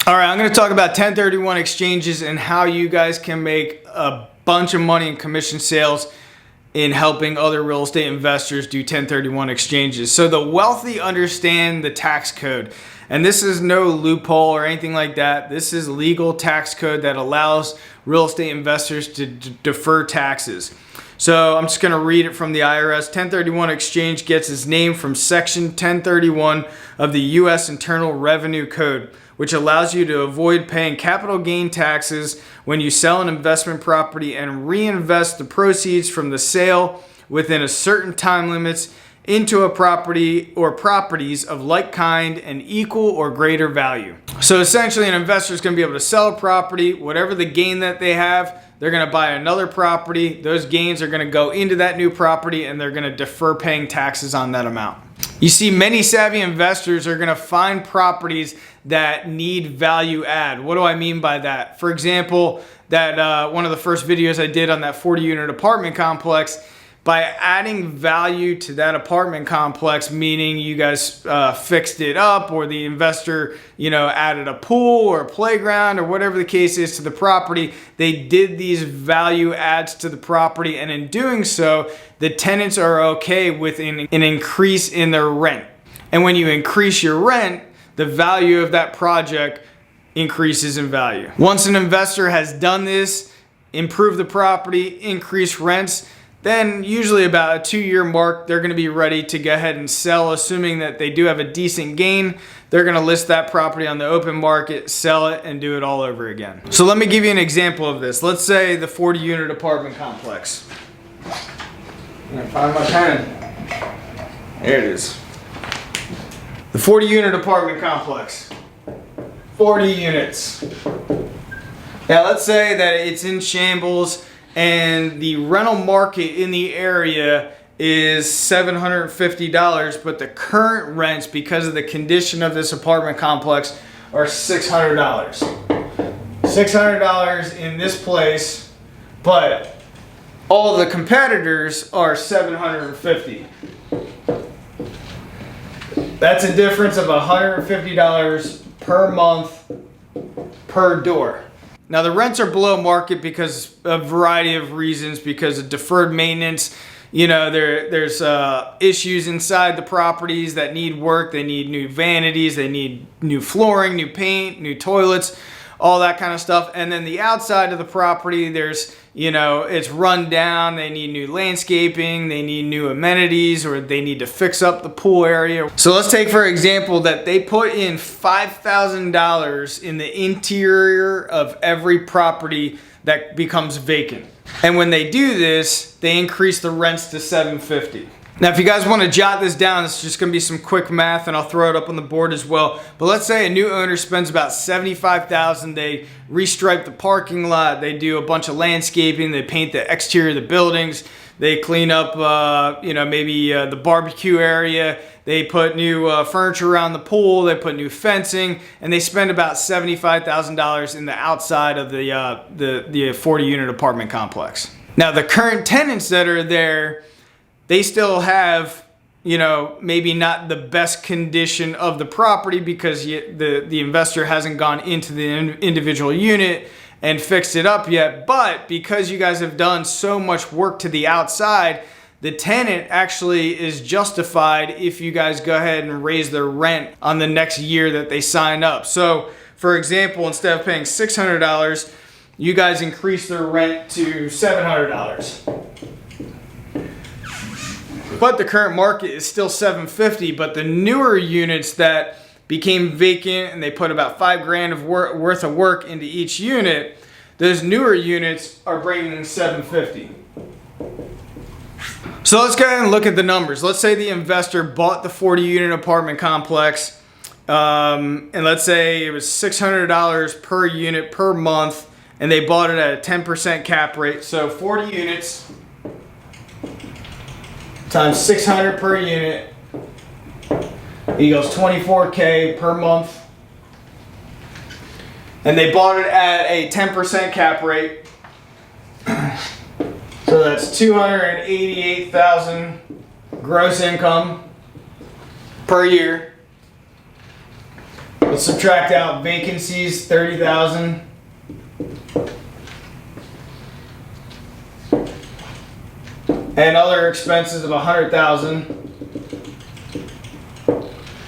All right, I'm going to talk about 1031 exchanges and how you guys can make a bunch of money in commission sales in helping other real estate investors do 1031 exchanges. So the wealthy understand the tax code, and this is no loophole or anything like that. This is legal tax code that allows real estate investors to defer taxes. So I'm just going to read it from the IRS. 1031 exchange gets its name from Section 1031 of the U.S. Internal Revenue Code, which allows you to avoid paying capital gain taxes when you sell an investment property and reinvest the proceeds from the sale within a certain time limits into a property or properties of like kind and equal or greater value. So essentially, an investor is going to be able to sell a property, whatever the gain that they have, they're going to buy another property. Those gains are going to go into that new property and they're going to defer paying taxes on that amount. You see, many savvy investors are going to find properties that need value add. What do I mean by that? For example, that one of the first videos I did on that 40-unit apartment complex, by adding value to that apartment complex, meaning you guys fixed it up, or the investor, added a pool or a playground or whatever the case is to the property, they did these value adds to the property, and in doing so, the tenants are okay with an increase in their rent. And when you increase your rent, the value of that project increases in value. Once an investor has done this, improved the property, increased rents, then usually about a 2-year mark, they're going to be ready to go ahead and sell, assuming that they do have a decent gain. They're going to list that property on the open market, sell it, and do it all over again. So let me give you an example of this. Let's say the 40-unit apartment complex. I'm going to find my pen. There it is. The 40-unit apartment complex. 40 units. Now let's say that it's in shambles and the rental market in the area is $750, but the current rents, because of the condition of this apartment complex, are $600. $600 in this place, but all the competitors are $750. That's a difference of $150 per month per door. Now the rents are below market because of a variety of reasons, because of deferred maintenance. There's issues inside the properties that need work. They need new vanities, they need new flooring, new paint, new toilets, all that kind of stuff. And then the outside of the property, there's, it's run down. They need new landscaping, they need new amenities, or they need to fix up the pool area. So let's take, for example, that they put in $5,000 in the interior of every property that becomes vacant. And when they do this, they increase the rents to $750. Now, if you guys want to jot this down, it's just going to be some quick math, and I'll throw it up on the board as well. But let's say a new owner spends about $75,000. They restripe the parking lot. They do a bunch of landscaping. They paint the exterior of the buildings. They clean up, maybe the barbecue area. They put new furniture around the pool. They put new fencing, and they spend about $75,000 in the outside of the 40-unit apartment complex. Now, the current tenants that are there, they still have, maybe not the best condition of the property because the investor hasn't gone into the individual unit and fixed it up yet. But because you guys have done so much work to the outside, the tenant actually is justified if you guys go ahead and raise their rent on the next year that they sign up. So, for example, instead of paying $600, you guys increase their rent to $700. But the current market is still $750, but the newer units that became vacant and they put about $5,000 worth of work into each unit, those newer units are bringing $750. So let's go ahead and look at the numbers. Let's say the investor bought the 40-unit apartment complex, and let's say it was $600 per unit per month, and they bought it at a 10% cap rate. So 40 units times $600 per unit equals $24K per month. And they bought it at a 10% cap rate. So that's $288,000 gross income per year. Let's subtract out vacancies, 30,000. And other expenses of 100,000.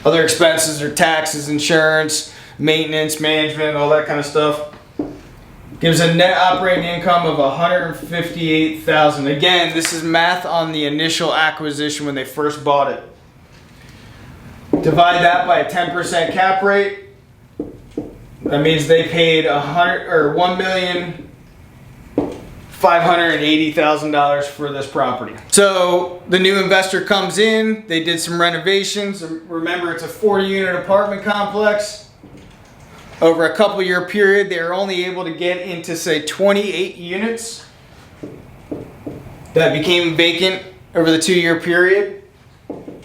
Other expenses are taxes, insurance, maintenance, management, all that kind of stuff. Gives a net operating income of 158,000. Again, this is math on the initial acquisition when they first bought it. Divide that by a 10% cap rate. That means they paid $1,580,000 for this property. So the new investor comes in, they did some renovations. Remember, it's a 40-unit apartment complex. Over a couple year period, they were only able to get into, say, 28 units that became vacant over the 2-year period.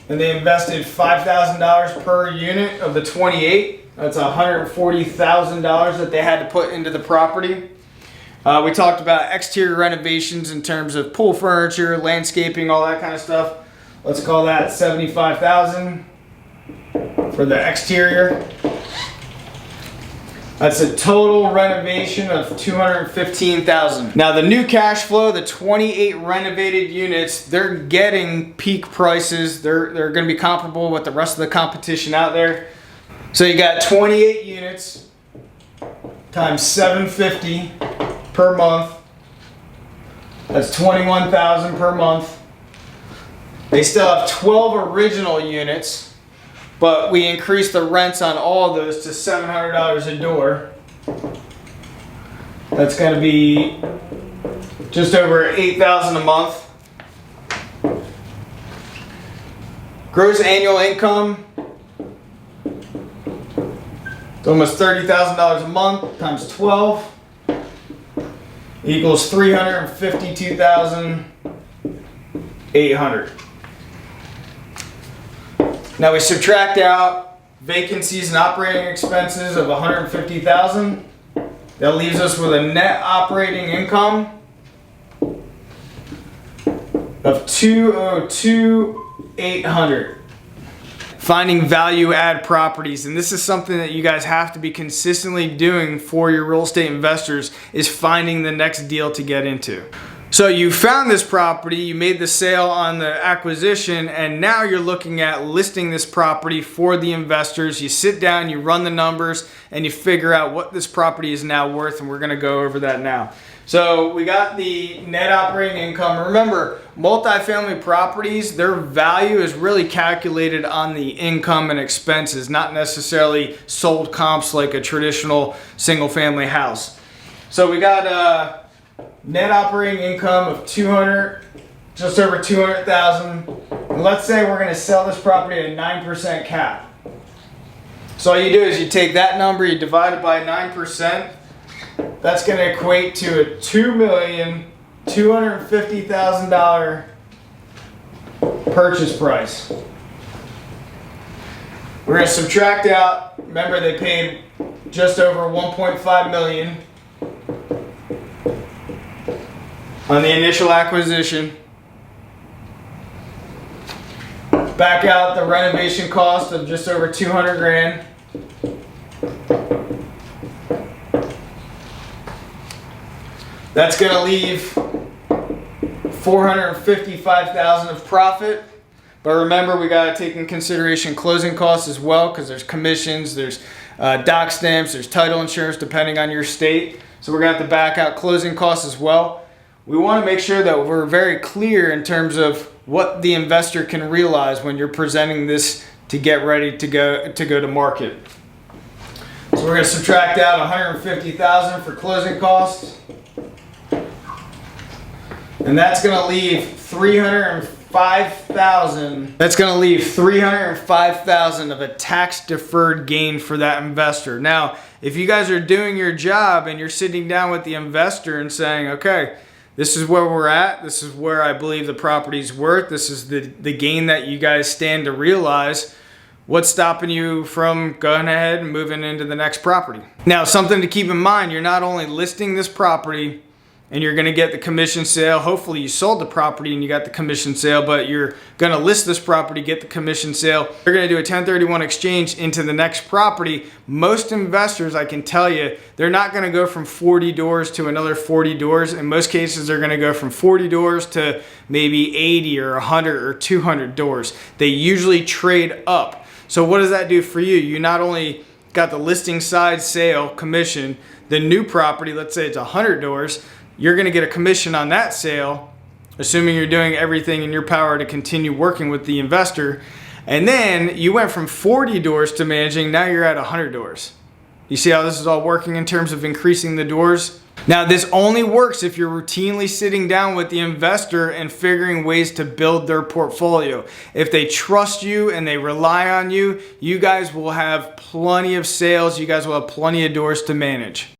And they invested $5,000 per unit of the 28. That's $140,000 that they had to put into the property. We talked about exterior renovations in terms of pool furniture, landscaping, all that kind of stuff. Let's call that $75,000 for the exterior. That's a total renovation of $215,000. Now the new cash flow, the 28 renovated units, they're getting peak prices. They're going to be comparable with the rest of the competition out there. So you got 28 units times $750 per month. That's $21,000 per month. They still have 12 original units, but we increased the rents on all of those to $700 a door. That's going to be just over $8,000 a month. Gross annual income, it's almost $30,000 a month times 12 equals $352,800. Now we subtract out vacancies and operating expenses of $150,000. That leaves us with a net operating income of $202,800. Finding value add properties, and this is something that you guys have to be consistently doing for your real estate investors, is finding the next deal to get into. So you found this property, you made the sale on the acquisition, and now you're looking at listing this property for the investors. You sit down, you run the numbers, and you figure out what this property is now worth, and we're going to go over that now. So we got the net operating income. Remember, multifamily properties, their value is really calculated on the income and expenses, not necessarily sold comps like a traditional single family house. So we got net operating income of just over $200,000. And let's say we're going to sell this property at a 9% cap. So all you do is you take that number, you divide it by 9%. That's going to equate to a $2,250,000 purchase price. We're going to subtract out, remember they paid just over $1.5 million on the initial acquisition. Back out the renovation cost of just over $200,000. That's going to leave $455,000 of profit. But remember, we got to take in consideration closing costs as well, because there's commissions, there's doc stamps, there's title insurance depending on your state. So we're going to have to back out closing costs as well. We want to make sure that we're very clear in terms of what the investor can realize when you're presenting this to get ready to go to market. So we're going to subtract out $150,000 for closing costs. And that's going to leave $305,000. That's going to leave $305,000 of a tax deferred gain for that investor. Now, if you guys are doing your job and you're sitting down with the investor and saying, okay, this is where we're at, this is where I believe the property's worth, this is the gain that you guys stand to realize, what's stopping you from going ahead and moving into the next property? Now, something to keep in mind, you're not only listing this property and you're going to get the commission sale. Hopefully you sold the property and you got the commission sale, but you're going to list this property, get the commission sale. You're going to do a 1031 exchange into the next property. Most investors, I can tell you, they're not going to go from 40 doors to another 40 doors. In most cases, they're going to go from 40 doors to maybe 80 or 100 or 200 doors. They usually trade up. So what does that do for you? You not only got the listing side sale commission, the new property, let's say it's 100 doors, you're going to get a commission on that sale, assuming you're doing everything in your power to continue working with the investor. And then you went from 40 doors to managing, now you're at 100 doors. You see how this is all working in terms of increasing the doors? Now, this only works if you're routinely sitting down with the investor and figuring ways to build their portfolio. If they trust you and they rely on you, you guys will have plenty of sales. You guys will have plenty of doors to manage.